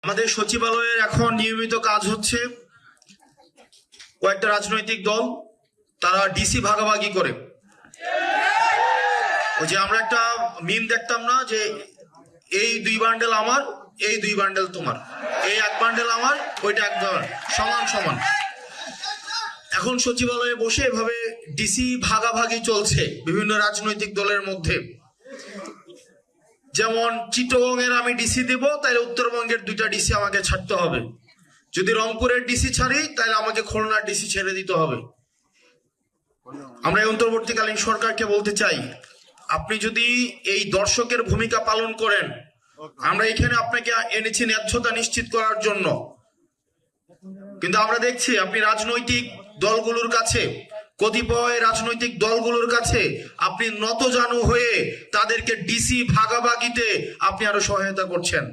আমাদের সচিবালয়ের এখন নিয়মিত কাজ হচ্ছে, কয়েকটা রাজনৈতিক দল তারা ডিসি ভাগাভাগি করে। ওই যে আমরা একটা মিম দেখতাম না, যে এই 2 বান্ডেল আমার, এই 2 বান্ডেল তোমার, এই 1 বান্ডেল আমার, ওইটা 1 সমান সমান। এখন সচিবালয়ে বসে এভাবে ডিসি ভাগাভাগি চলছে বিভিন্ন রাজনৈতিক দলের মধ্যে। যেমন চিটগংয়ের আমি ডিসি দেব, তাহলে উত্তরবঙ্গের 2টা ডিসি আমাকে ছাড়তে হবে। যদি রংপুরের ডিসি ছাড়ি, তাহলে আমাকে খুলনার ডিসি ছেড়ে দিতে হবে। আমরা এই অন্তর্বর্তীকালীন সরকারকে বলতে চাই, আপনি যদি এই দর্শকের ভূমিকা পালন করেন, আমরা এখানে আপনাকে এনেছি ন্যায্যতা নিশ্চিত করার জন্য, কিন্তু আমরা দেখছি আপনি রাজনৈতিক দলগুলোর কাছে, কতিপয় রাজনৈতিক দলগুলোর কাছে আপনি নতজানু হয়ে তাদেরকে ডিসি ভাগাভাগিতে আপনি আরো সহায়তা করছেন।